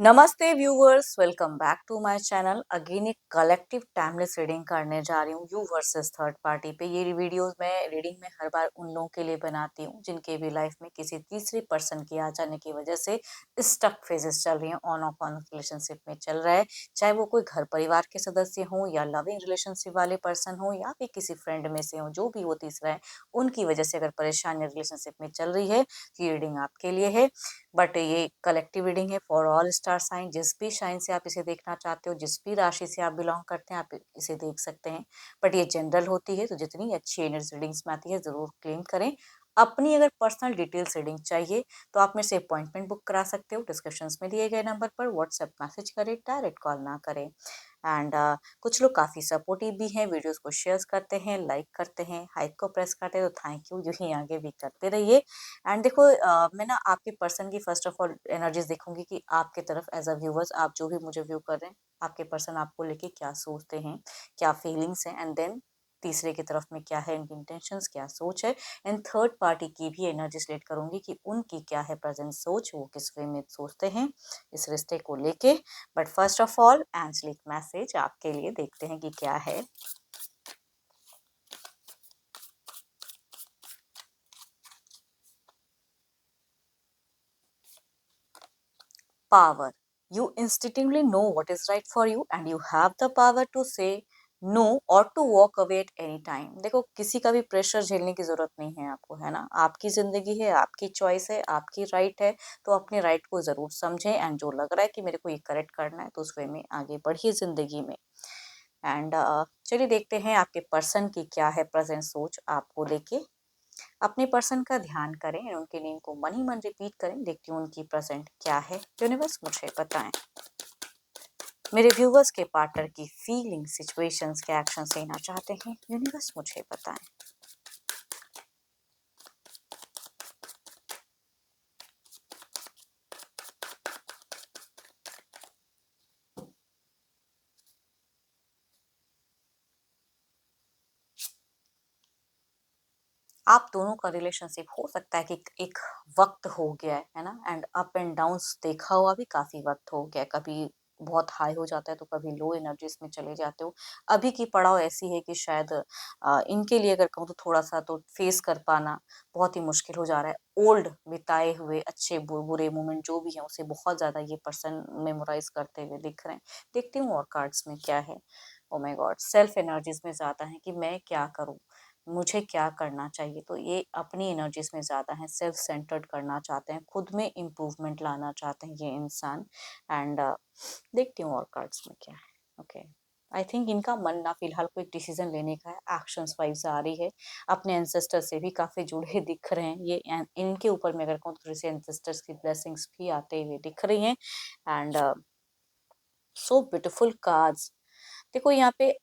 नमस्ते viewers, welcome back to my channel. Again एक collective timeless reading करने जा रही हूँ यू वर्सेस थर्ड पार्टी पे। ये वीडियोस मैं रीडिंग में हर बार उन लोगों के लिए बनाती हूँ जिनके भी लाइफ में किसी तीसरे पर्सन की आ जाने की वजह से स्टक फेजेस चल रही हैं, ऑन ऑफ रिलेशनशिप में चल रहा है। चाहे वो कोई घर परिवार के सदस्य हो या लविंग रिलेशनशिप वाले पर्सन हो या फिर किसी फ्रेंड में से हो, जो भी वो तीसरा है, उनकी वजह से अगर परेशानी रिलेशनशिप में चल रही है तो ये रीडिंग आपके लिए है। बट ये कलेक्टिव रीडिंग है फॉर ऑल स्टार साइन। जिस भी साइन से आप इसे देखना चाहते हो, जिस भी राशि से आप बिलोंग करते हैं, आप इसे देख सकते हैं। बट ये जनरल होती है, तो जितनी अच्छी एनर्जी रीडिंग्स में आती है जरूर क्लेम करें। अपनी अगर पर्सनल डिटेल्स रीडिंग चाहिए तो आप मेरे से अपॉइंटमेंट बुक करा सकते हो। डिस्क्रिप्शंस में दिए गए नंबर पर व्हाट्सएप मैसेज करें, डायरेक्ट कॉल ना करें। एंड कुछ लोग काफ़ी सपोर्टिव भी हैं, वीडियोस को शेयर करते हैं, लाइक करते हैं, हाइप को प्रेस करते हैं, तो थैंक यू, यूं ही आगे भी करते रहिए। एंड देखो, मैं ना आपके पर्सन की फर्स्ट ऑफ ऑल एनर्जीज देखूंगी कि आपके तरफ एज अ व्यूवर्स, आप जो भी मुझे व्यू कर रहे हैं, आपके पर्सन आपको लेके क्या सोचते हैं, क्या फीलिंग्स हैं। एंड देन तीसरे की तरफ में क्या है, इनकी इंटेंशंस, क्या सोच है। एंड थर्ड पार्टी की भी एनर्जी लेट करूंगी कि उनकी क्या है प्रेजेंट सोच, वो किस वे में सोचते हैं इस रिश्ते को लेके। But first of all angelic message आपके लिए देखते हैं कि क्या है। Power. You instinctively know what is right for you and you have the power to say no or to walk away at any time. देखो, किसी का भी प्रेशर झेलने की जरूरत नहीं है आपको, है ना। आपकी जिंदगी है, आपकी चॉइस है, आपकी राइट है, तो अपने राइट को जरूर समझें। एंड जो लग रहा है कि मेरे को ये करेक्ट करना है, तो उस वे में आगे बढ़िए जिंदगी में। एंड चलिए देखते हैं आपके पर्सन की क्या है प्रेजेंट सोच आपको लेके। अपने पर्सन का ध्यान करें, उनके नेम को मन ही मन रिपीट करें। देखती हूँ उनकी प्रेजेंट क्या है। यूनिवर्स मुझे बताएं। मेरे व्यूवर्स के पार्टनर की फीलिंग, सिचुएशंस के एक्शन लेना चाहते हैं। यूनिवर्स मुझे बताएं। आप दोनों का रिलेशनशिप हो सकता है कि एक वक्त हो गया है ना। एंड अप एंड डाउन्स देखा हुआ भी काफी वक्त हो गया है। कभी बहुत हाई हो जाता है तो कभी लो एनर्जीज में चले जाते हो। अभी की पड़ाव ऐसी है कि शायद इनके लिए अगर कहूँ तो थोड़ा सा तो फेस कर पाना बहुत ही मुश्किल हो जा रहा है। ओल्ड बिताए हुए अच्छे बुरे मोमेंट जो भी है, उसे बहुत ज्यादा ये पर्सन मेमोराइज करते हुए दिख रहे हैं। देखती हूँ और कार्ड्स में क्या है। Oh my God, self energies में ज्यादा है कि मैं क्या करूँ, मुझे क्या करना चाहिए। तो ये अपनी एनर्जीज में ज्यादा है, सेल्फ सेंटर्ड करना चाहते हैं, खुद में इम्प्रूवमेंट लाना चाहते हैं ये इंसान। एंड देखती हूँ और कार्ड्स में क्या है। ओके, आई थिंक इनका मन ना फिलहाल कोई डिसीजन लेने का है। एक्शंस वाइज आ रही है, अपने एंसेस्टर से भी काफी जुड़े दिख रहे हैं ये। इनके ऊपर मैं अगर कहूँ तो थोड़ी सी एंसेस्टर्स की ब्लेसिंग्स भी आते हुए दिख रही हैं। And so beautiful cards. देखो यहाँ पे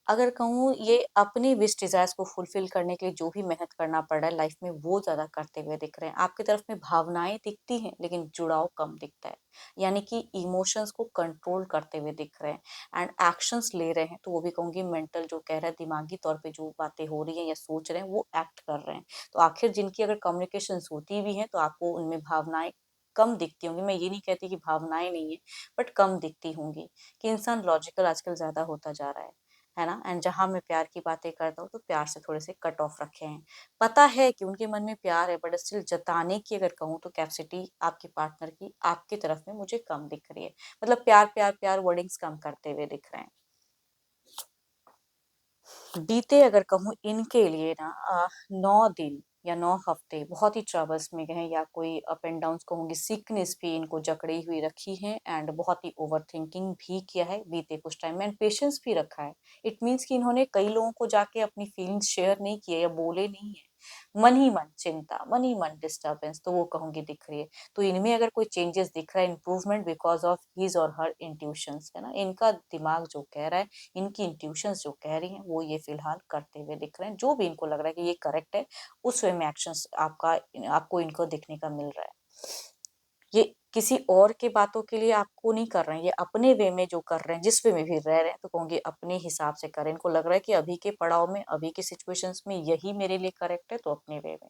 अगर कहूँ, ये अपनी विश डिजायर्स को फुलफिल करने के लिए जो भी मेहनत करना पड़ रहा है लाइफ में, वो ज्यादा करते हुए दिख रहे हैं। आपकी तरफ में भावनाएं दिखती हैं लेकिन जुड़ाव कम दिखता है, यानी कि इमोशंस को कंट्रोल करते हुए दिख रहे हैं। एंड एक्शंस ले रहे हैं, तो वो भी कहूंगी मेंटल जो कह रहा है, दिमागी तौर पे जो बातें हो रही है या सोच रहे हैं वो एक्ट कर रहे हैं। तो आखिर जिनकी अगर कम्युनिकेशन होती भी है तो आपको उनमें भावनाएं कम दिखती होंगी। मैं ये नहीं कहती कि भावनाएं नहीं है, बट कम दिखती होंगी। कि इंसान लॉजिकल आजकल ज्यादा होता जा रहा है ना। एंड जहां मैं प्यार की बातें करता हूँ तो प्यार से थोड़े से कट ऑफ रखे हैं। पता है कि उनके मन में प्यार है, बट स्टिल जताने की अगर कहूँ तो कैपेसिटी आपके पार्टनर की आपकी तरफ में मुझे कम दिख रही है। मतलब प्यार प्यार प्यार वर्डिंग्स कम करते हुए दिख रहे हैं। बीते अगर कहूँ इनके लिए ना 9 दिन या 9 हफ्ते बहुत ही ट्रबल्स में गए हैं, या कोई अप एंड डाउन कहूंगी, सिकनेस भी इनको जकड़ी हुई रखी है। एंड बहुत ही ओवर थिंकिंग भी किया है बीते कुछ टाइम में, पेशेंस भी रखा है। इट मीन्स कि इन्होंने कई लोगों को जाके अपनी फीलिंग्स शेयर नहीं किए या बोले नहीं है। मन ही मन चिंता, मन ही मन डिस्टर्बेंस, तो वो कहूंगी दिख रही है। तो इनमें अगर कोई चेंजेस दिख रहा है, इंप्रूवमेंट बिकॉज ऑफ हिज और हर इंट्यूशंस, है ना। इनका दिमाग जो कह रहा है, इनकी इंट्यूशंस जो कह रही हैं, वो ये फिलहाल करते हुए दिख रहे हैं। जो भी इनको लग रहा है कि ये करेक्ट है, उस वे में एक्शंस आपको इनको दिखने का मिल रहा है। ये किसी और के बातों के लिए आपको नहीं कर रहे हैं, ये अपने वे में जो कर रहे हैं, जिस वे में भी रह रहे हैं, तो कहूंगी अपने हिसाब से करें। इनको लग रहा है कि अभी के पड़ाव में, अभी के सिचुएशंस में यही मेरे लिए करेक्ट है, तो अपने वे में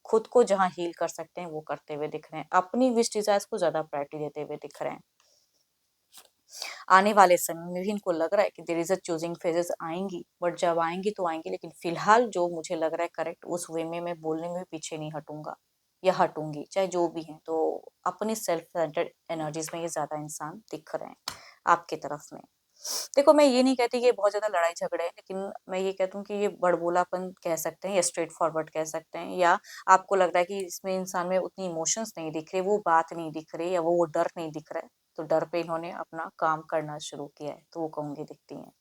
खुद को जहाँ हील कर सकते हैं वो करते हुए दिख रहे हैं। अपनी विश डिजायर्स को ज्यादा प्रायोरिटी देते हुए दिख रहे हैं। आने वाले समय में भी इनको लग रहा है कि there is a choosing phases आएंगी, बट जब आएंगी तो आएंगी, लेकिन फिलहाल जो मुझे लग रहा है करेक्ट उस वे में मैं बोलने में भी पीछे नहीं हटूंगा या हटूंगी, चाहे जो भी है। तो अपनी सेल्फ सेंटर्ड एनर्जीज में ये ज्यादा इंसान दिख रहे हैं आपकी तरफ में। देखो, मैं ये नहीं कहती कि ये बहुत ज्यादा लड़ाई झगड़े हैं, लेकिन मैं ये कहती हूँ कि ये बड़बोलापन कह सकते हैं या स्ट्रेट फॉरवर्ड कह सकते हैं, या आपको लग रहा है कि इसमें इंसान में उतनी इमोशंस नहीं दिख रहे, वो बात नहीं दिख रही, या वो डर नहीं दिख रहा है, तो डर पे इन्होंने अपना काम करना शुरू किया है, तो वो कहूंगी दिखती हैं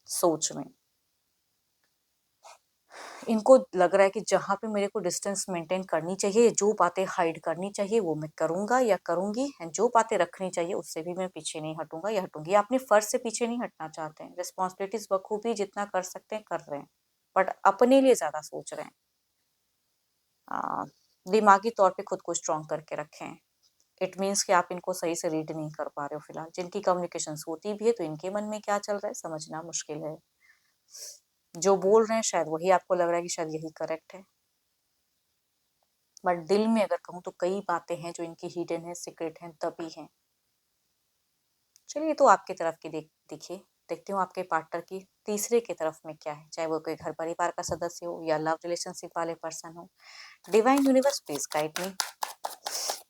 सोच में। इनको लग रहा है कि जहां पे मेरे को डिस्टेंस मेंटेन करनी चाहिए, जो बातें हाइड करनी चाहिए वो मैं करूंगा या करूंगी, and जो बातें रखनी चाहिए उससे भी मैं पीछे नहीं हटूंगा या हटूंगी। ये अपने फर्ज से पीछे नहीं हटना चाहते हैं, रिस्पॉन्सिबिलिटीज बखूबी जितना कर सकते हैं कर रहे हैं, बट अपने लिए ज्यादा सोच रहे हैं। दिमागी तौर पे खुद को स्ट्रॉन्ग करके रखें। इट मीन्स कि आप इनको सही से रीड नहीं कर पा रहे हो फिलहाल। जिनकी कम्युनिकेशन होती भी है तो इनके मन में क्या चल रहा है समझना मुश्किल है। जो बोल रहे हैं शायद वही आपको लग रहा है कि शायद यही करेक्ट है, बट दिल में अगर कहूँ तो कई बातें हैं जो इनकी हिडन है, सीक्रेट हैं, तभी हैं। चलिए, तो आपकी तरफ की देखिए, देखती हूँ आपके पार्टनर की तीसरे की तरफ में क्या है, चाहे वो कोई घर परिवार का सदस्य हो या लव रिलेशनशिप वाले पर्सन हो। Divine universe please guide me.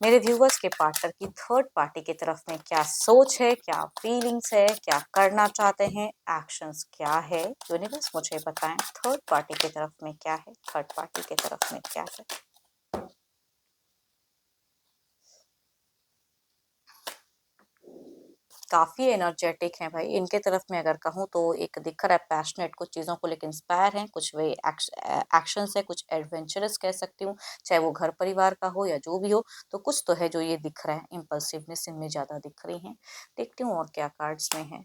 मेरे व्यूवर्स के पार्टनर की थर्ड पार्टी की तरफ में क्या सोच है, क्या फीलिंग्स है, क्या करना चाहते हैं, एक्शंस क्या है, यूनिवर्स मुझे बताएं। थर्ड पार्टी की तरफ में क्या है, थर्ड पार्टी की तरफ में क्या है। काफी एनर्जेटिक हैं भाई इनके तरफ में अगर कहूँ तो। एक दिख रहा है पैशनेट, कुछ चीजों को लेकर इंस्पायर हैं, कुछ वे एक्शंस है, कुछ एडवेंचरस कह सकती हूँ, चाहे वो घर परिवार का हो या जो भी हो। तो कुछ तो है जो ये दिख रहा है, इम्पल्सिवनेस इनमें ज्यादा दिख रही है। देखती हूँ और क्या कार्ड्स में है।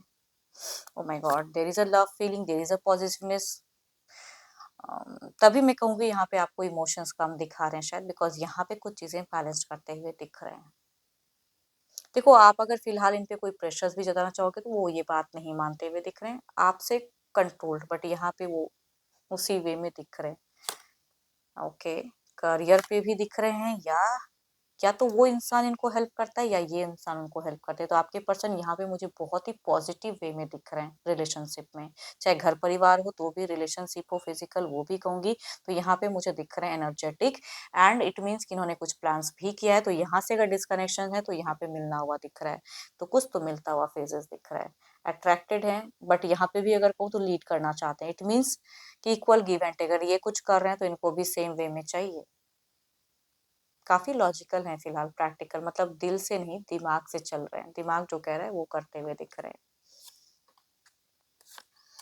Oh my god, there is a love feeling, there is a positiveness. तभी मैं कहूँगी यहाँ पे आपको इमोशंस कम दिखा रहे हैं शायद, बिकॉज यहाँ पे कुछ चीजें बैलेंस करते हुए दिख रहे हैं। देखो, आप अगर फिलहाल इन पे कोई प्रेशर्स भी जताना चाहोगे तो वो ये बात नहीं मानते हुए दिख रहे हैं, आपसे कंट्रोल्ड, बट यहाँ पे वो उसी वे में दिख रहे हैं। ओके, करियर पे भी दिख रहे हैं, या तो वो इंसान इनको हेल्प करता है या ये इंसान उनको हेल्प करते हैं। तो आपके पर्सन यहाँ पे मुझे बहुत ही पॉजिटिव वे में दिख रहे हैं रिलेशनशिप में, चाहे घर परिवार हो तो भी, रिलेशनशिप हो फिजिकल वो भी कहूंगी। तो यहाँ पे मुझे दिख रहे हैं एनर्जेटिक, एंड इट मीन्स कि इन्होंने कुछ प्लान्स भी किया है। तो यहाँ से अगर डिस्कनेक्शन है तो यहाँ पे मिलना हुआ दिख रहा है, तो कुछ तो मिलता हुआ फेजेस दिख रहा है। अट्रैक्टेड है, बट यहाँ पे भी अगर कहूँ तो लीड करना चाहते हैं। इट मीन्स कि इक्वल गिव एंड टेक, अगर ये कुछ कर रहे हैं तो इनको भी सेम वे में चाहिए। काफी लॉजिकल हैं फिलहाल, प्रैक्टिकल मतलब दिल से नहीं दिमाग से चल रहे हैं, दिमाग जो कह रहा है वो करते हुए दिख रहे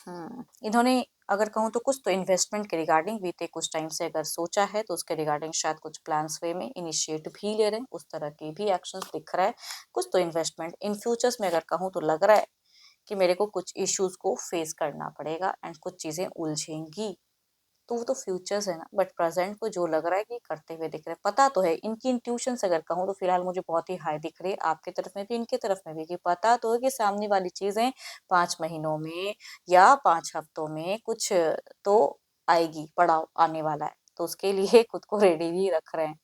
हैं। इन्होंने अगर कहूँ तो कुछ तो इन्वेस्टमेंट के रिगार्डिंग बीते कुछ टाइम से अगर सोचा है तो उसके रिगार्डिंग शायद कुछ प्लान्स वे में इनिशिएट भी ले रहे हैं, उस तरह की भी एक्शंस दिख रहा है। कुछ तो इन्वेस्टमेंट इन फ्यूचर्स में अगर कहूँ तो लग रहा है कि मेरे को कुछ इश्यूज को फेस करना पड़ेगा एंड कुछ चीजें उलझेंगी। तो वो तो फ्यूचर्स है ना, बट प्रेजेंट को जो लग रहा है कि करते हुए दिख रहे हैं। पता तो है इनकी इंट्यूशन अगर कहूँ तो फिलहाल मुझे बहुत ही हाई दिख रही है, आपकी तरफ में भी इनकी तरफ में भी, कि पता तो है कि सामने वाली चीजें 5 महीनों में या 5 हफ्तों में कुछ तो आएगी, पड़ाव आने वाला है, तो उसके लिए खुद को रेडी भी रख रहे हैं।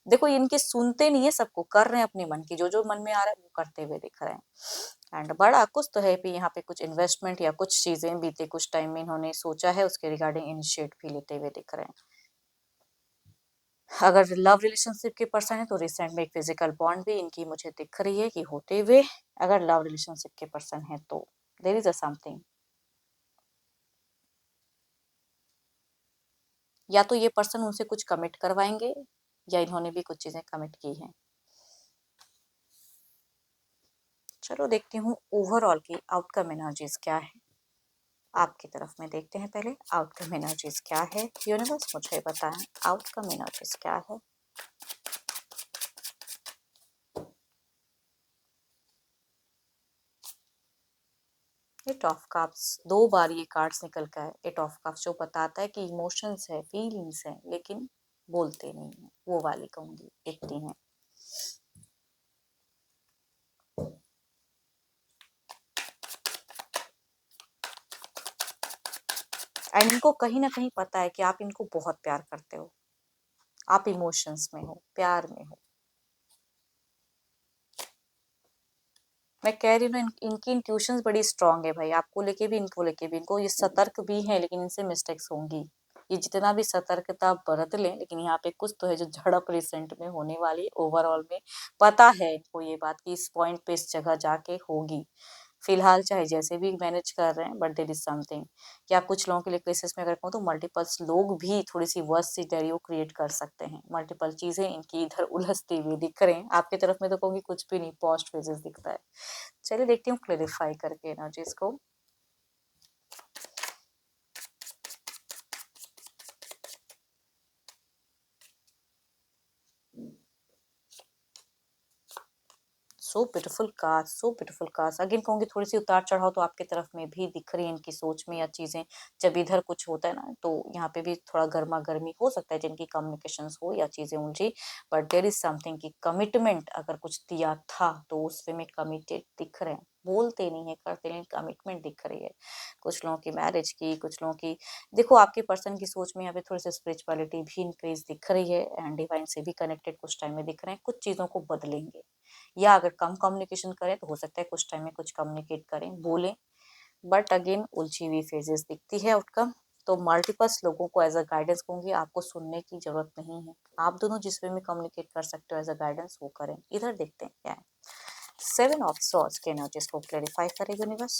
देखो, इनके सुनते नहीं है, सबको कर रहे हैं अपने मन की, जो जो मन में आ रहा है वो करते हुए दिख रहे हैं। एंड बड़ा कुछ तो है भी यहाँ पे, कुछ इन्वेस्टमेंट या कुछ चीजें बीते कुछ टाइम में इन्होंने सोचा है, उसके रिगार्डिंग इनिशिएट भी लेते हुए दिख रहे हैं। अगर लव रिलेशनशिप के पर्सन है तो रिसेंट में एक फिजिकल बॉन्ड भी इनकी मुझे दिख रही है कि होते हुए। अगर लव रिलेशनशिप के पर्सन है तो देर इज अ समथिंग, या तो ये पर्सन उनसे कुछ कमिट करवाएंगे या इन्होंने भी कुछ चीजें कमिट की हैं। चलो देखती हूँ ओवरऑल की आउटकम एनर्जीज क्या है। आपकी तरफ में देखते हैं पहले आउटकम एनर्जीज क्या है, यूनिवर्स मुझे बताएं आउटकम एनर्जीज क्या है। एट ऑफ कप्स, 2 बार ये कार्ड्स निकल का है। एट ऑफ कप्स जो बताता है कि इमोशंस है, फीलिंग्स है, लेकिन बोलते नहीं है, वो वाली कहूंगी इतनी है। एंड इनको कहीं ना कहीं पता है कि आप इनको बहुत प्यार करते हो, आप इमोशंस में हो, प्यार में हो। मैं कह रही हूँ ना, इनकी इंट्यूशंस बड़ी स्ट्रांग है भाई, आपको लेके भी, इनको लेके भी। इनको ये सतर्क भी है, लेकिन इनसे मिस्टेक्स होंगी। ये जितना भी सतर्कता बरत लें, लेकिन यहाँ पे कुछ तो है जो झड़प रिसेंट में होने वाली है। ओवरऑल में पता है इनको ये बात कि इस पॉइंट पे इस जगह जाके होगी। फिलहाल चाहे जैसे भी मैनेज कर रहे हैं, बट देयर इज समथिंग। क्या कुछ लोगों के लिए केसेस में अगर कहूँ तो मल्टीपल्स लोग भी थोड़ी सी वर्स्ट सिनेरियो क्रिएट कर सकते हैं। मल्टीपल चीजें इनकी इधर उलझती हुई दिख रहे हैं। आपकी तरफ में तो कहूँगी कुछ भी नहीं, पॉस्ट फेजेस दिखता है। चलिए देखती हूँ क्लेरिफाई करके एनर्जीज को। So beautiful cards. अगेन कहूंगी थोड़ी सी उतार चढ़ाव तो आपकी तरफ में भी दिख रही है इनकी सोच में, या चीजें जब इधर कुछ होता है ना, तो यहाँ पे भी थोड़ा गर्मा गर्मी हो सकता है जिनकी कम्युनिकेशन हो या चीजें उलझी। बट देर इज समथिंग कि कमिटमेंट अगर कुछ दिया था तो उससे में कमिटेड दिख रहे हैं। बोलते नहीं है, करते नहीं, कमिटमेंट दिख रही है। कुछ लोगों की मैरिज की, कुछ लोगों की, देखो आपके पर्सन की सोच में यहाँ पे थोड़ी सी स्पिरिचुअलिटी भी इंक्रीज दिख रही है, एंड डिवाइन से भी कनेक्टेड कुछ टाइम में दिख रहे हैं। कुछ चीजों को बदलेंगे, या अगर कम कम्युनिकेशन करें तो हो सकता है कुछ टाइम में कुछ कम्युनिकेट करें, बोलें। बट अगेन उलझी हुई फेजेस दिखती है आउटकम। तो मल्टीपल्स लोगों को एज अ गाइडेंस कहूंगी, आपको सुनने की जरूरत नहीं है। आप दोनों जिस वे में कम्युनिकेट कर सकते हो एज अ गाइडेंस, वो करें। इधर देखते हैं क्या है। 7 ऑफ सॉर्ड्स के एनर्जीज को क्लेरिफाई करे यूनिवर्स।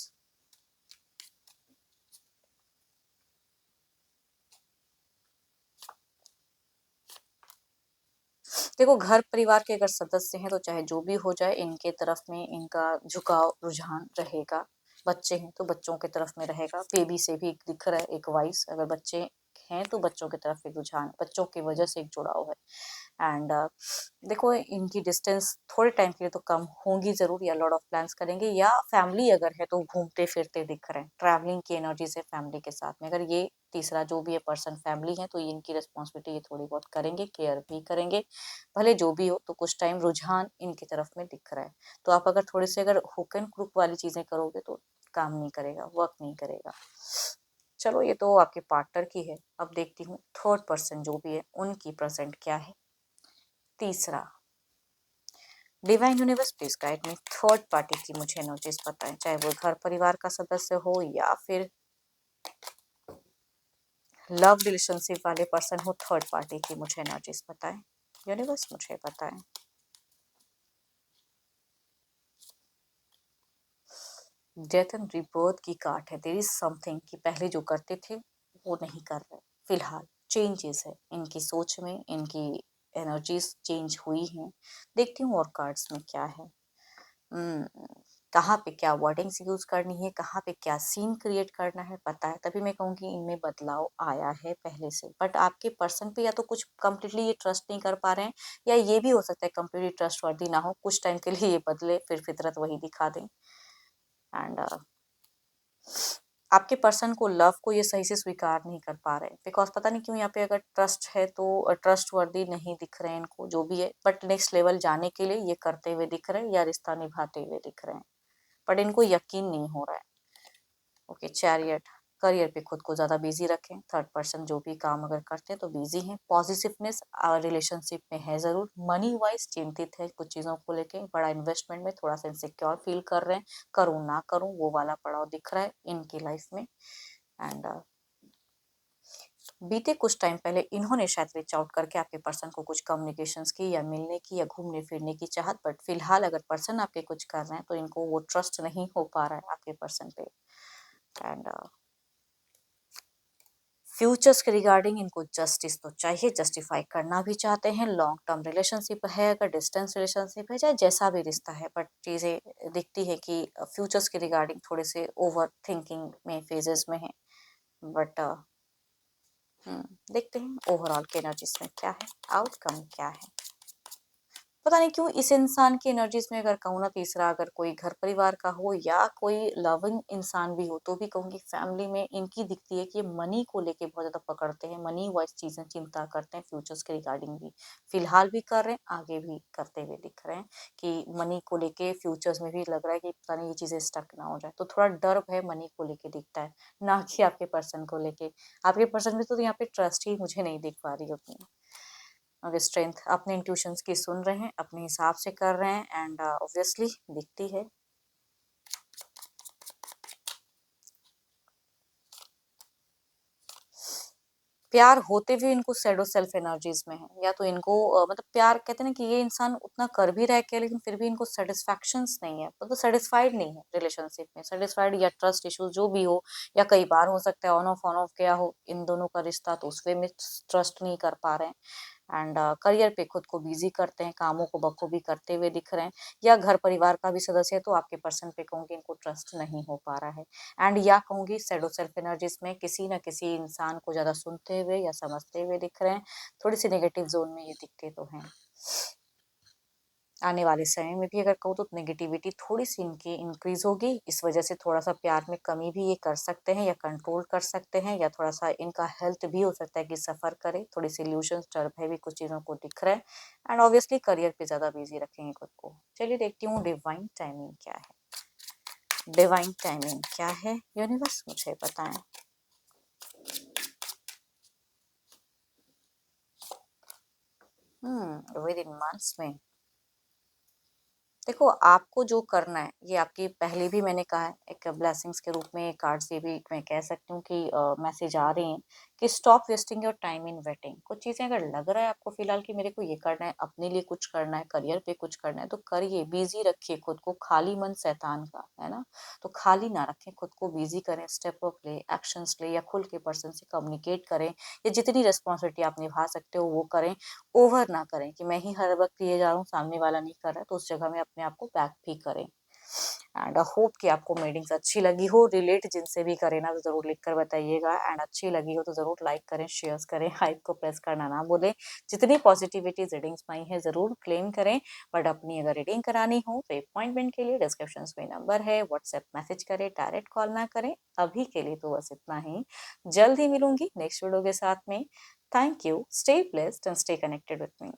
देखो, घर परिवार के अगर सदस्य हैं तो चाहे जो भी हो जाए, इनके तरफ में इनका झुकाव रुझान रहेगा। बच्चे हैं तो बच्चों की तरफ में रहेगा। बेबी से भी दिख रहा है एक वाइस, अगर बच्चे हैं तो बच्चों की तरफ एक रुझान, बच्चों की वजह से एक जुड़ाव है। एंड देखो, इनकी डिस्टेंस थोड़े टाइम के लिए तो कम होंगी जरूर, या लॉट ऑफ प्लान्स करेंगे, या फैमिली अगर है तो घूमते फिरते दिख रहे हैं। ट्रैवलिंग की एनर्जी से फैमिली के साथ में, अगर ये तीसरा जो भी है पर्सन फैमिली है, तो ये इनकी रिस्पॉन्सिबिलिटी ये थोड़ी बहुत करेंगे, केयर भी करेंगे। भले जो भी हो, तो कुछ टाइम रुझान इनकी तरफ में दिख रहा है। तो आप अगर थोड़े से अगर हुक एंड क्रुक वाली चीजें करोगे तो काम नहीं करेगा, वर्क नहीं करेगा। चलो, ये तो आपके पार्टनर की है। अब देखती हूँ थर्ड पर्सन जो भी है उनकी प्रेजेंट क्या है। तीसरा, divine universe please guide me, third party की मुझे एनर्जीज बताएं, चाहे वो घर परिवार का सदस्य हो या फिर लव रिलेशनशिप वाले पर्सन हो। थर्ड पार्टी की मुझे एनर्जीज बताएं यूनिवर्स, मुझे बताएं। डेथ एंड रीबर्थ की कार्ड है। देयर इज समथिंग कि पहले जो करते थे वो नहीं कर रहे। फिलहाल चेंजेस है इनकी सोच में, इनकी एनर्जीज चेंज हुई हैं। देखती हूँ और कार्ड्स में क्या है। हम्म, कहाँ पे क्या वर्डिंग्स यूज करनी है, कहाँ पे क्या सीन क्रिएट करना है, पता है। तभी मैं कहूँगी इनमें बदलाव आया है पहले से। बट आपके पर्सन पे या तो कुछ कम्प्लीटली ये ट्रस्ट नहीं कर पा रहे हैं, या ये भी हो सकता है कम्प्लीटली ट्रस्ट वर्दी ना हो। कुछ टाइम के लिए ये बदले, फिर फितरत वही दिखा दें। एंड आपके पर्सन को, लव को ये सही से स्वीकार नहीं कर पा रहे, बिकॉज पता नहीं क्यों यहाँ पे अगर ट्रस्ट है तो ट्रस्ट वर्दी नहीं दिख रहे हैं इनको, जो भी है। बट नेक्स्ट लेवल जाने के लिए ये करते हुए दिख रहे हैं, या रिश्ता निभाते हुए दिख रहे हैं, बट इनको यकीन नहीं हो रहा है। ओके, चैरियट, करियर पे खुद को ज्यादा बिजी रखें। थर्ड पर्सन जो भी काम अगर करते हैं तो बिजी हैं। पॉजिटिवनेस रिलेशनशिप में है जरूर। मनी वाइज चिंतित है कुछ चीजों को लेके, बड़ा इन्वेस्टमेंट में थोड़ा सा इनसिक्योर फील कर रहे हैं। करूँ ना करूँ वो वाला पड़ाव दिख रहा है इनकी लाइफ में। एंड बीते कुछ टाइम पहले इन्होंने शायद रीच आउट करके आपके पर्सन को कुछ कम्युनिकेशंस की, या मिलने की, या घूमने फिरने की चाहत। बट फिलहाल अगर पर्सन आपके कुछ कर रहे हैं तो इनको वो ट्रस्ट नहीं हो पा रहा है आपके पर्सन पे। एंड फ्यूचर्स के रिगार्डिंग इनको जस्टिस तो चाहिए, जस्टिफाई करना भी चाहते हैं। लॉन्ग टर्म रिलेशनशिप है, अगर डिस्टेंस रिलेशनशिप है, चाहे जैसा भी रिश्ता है, बट चीज़ें दिखती है कि फ्यूचर्स के रिगार्डिंग थोड़े से ओवर थिंकिंग में, फेजेस में है। बट देखते हैं ओवरऑल के एनर्जीज में क्या है, आउटकम क्या है। पता नहीं क्यों इस इंसान की एनर्जीज में अगर कहूँ ना, तीसरा अगर कोई घर परिवार का हो या कोई लविंग इंसान भी हो, तो भी कहूँगी फैमिली में इनकी दिखती है कि ये मनी को लेके बहुत ज्यादा पकड़ते हैं। मनी वाइज चीजें चिंता करते हैं, फ्यूचर्स के रिगार्डिंग भी फिलहाल भी कर रहे हैं, आगे भी करते हुए दिख रहे हैं। कि मनी को लेके फ्यूचर्स में भी लग रहा है कि पता नहीं ये चीजें स्टक ना हो जाए, तो थोड़ा डर है मनी को लेके दिखता है, ना कि आपके पर्सन को लेके। आपके पर्सन में तो यहाँ पे ट्रस्ट ही मुझे नहीं दिख पा रही उतनी। और स्ट्रेंथ अपने इंट्यूशंस की सुन रहे हैं, अपने हिसाब से कर रहे हैं, एंड ऑब्वियसली दिखती है प्यार होते हुए इनको शैडो सेल्फ एनर्जीज में है, या तो इनको मतलब प्यार कहते हैं ना कि ये इंसान उतना कर भी रह के लेकिन फिर भी इनको सेटिस्फैक्शंस नहीं है, मतलब सेटिस्फाइड नहीं है रिलेशनशिप में, सेटिस्फाइड या ट्रस्ट इश्यूज जो भी हो, या कई बार हो सकता है ऑन ऑफ गया हो इन दोनों का रिश्ता, तो उस वे में ट्रस्ट नहीं कर पा रहे हैं। एंड करियर पे खुद को बिजी करते हैं, कामों को बखूबी करते हुए दिख रहे हैं, या घर परिवार का भी सदस्य है तो आपके पर्सन पे कहूंगी इनको ट्रस्ट नहीं हो पा रहा है। एंड या कहूंगी शैडो सेल्फ एनर्जीज में किसी न किसी इंसान को ज्यादा सुनते हुए या समझते हुए दिख रहे हैं, थोड़ी सी नेगेटिव जोन में ये दिखते तो हैं। आने वाले समय में भी अगर कहूँ तो नेगेटिविटी थोड़ी सी इनकी इंक्रीज होगी, इस वजह से थोड़ा सा प्यार में कमी भी ये कर सकते हैं या कंट्रोल कर सकते हैं, या थोड़ा सा इनका हेल्थ भी हो सकता है कि सफर करे, थोड़ी सी इल्यूशन टर्ब है भी कुछ चीजों को दिख रहा है। एंड ऑब्वियसली करियर पे ज्यादा बिजी रखेंगे खुद को। चलिए देखती हूँ डिवाइन टाइमिंग क्या है। डिवाइन टाइमिंग क्या है यूनिवर्स, मुझे बताएं। विद इन मंथ्स में। देखो आपको जो करना है, ये आपकी पहले भी मैंने कहा है, एक ब्लेसिंग्स के रूप में कार्ड से भी मैं कह सकती हूँ कि मैसेज आ रहे हैं कि stop wasting your time in waiting. कुछ चीजें अगर लग रहा है आपको फिलहाल कि मेरे को ये करना है, अपने लिए कुछ करना है, करियर पे कुछ करना है, तो करिए, बिजी रखिए खुद को, खाली मन शैतान का है ना। तो खाली ना रखें खुद को, बिजी करें, स्टेप अप ले, एक्शंस ले, या खुल के पर्सन से कम्युनिकेट करें, या जितनी रिस्पॉन्सिबिलिटी आप निभा सकते हो वो करें। ओवर ना करें कि मैं ही हर वक्त ये जा रहा हूँ, सामने वाला नहीं कर रहा है, तो उस जगह में अपने आप को बैक भी करें। एंड होप कि आपको मीटिंग्स अच्छी लगी हो, रिलेट जिनसे भी करें ना तो जरूर लिख कर बताइएगा, एंड अच्छी लगी हो तो जरूर लाइक करें, शेयर करें, हाइप को प्रेस करना ना भूलें। जितनी पॉजिटिविटी रीडिंग्स में आई है जरूर क्लेम करें, बट अपनी अगर रीडिंग करानी हो तो अपॉइंटमेंट के लिए डिस्क्रिप्शन में नंबर है, व्हाट्सएप मैसेज करें, डायरेक्ट कॉल ना करें। अभी के लिए तो बस इतना ही, जल्द ही मिलूंगी नेक्स्ट वीडियो के साथ में। Thank you, stay blessed and stay connected with me.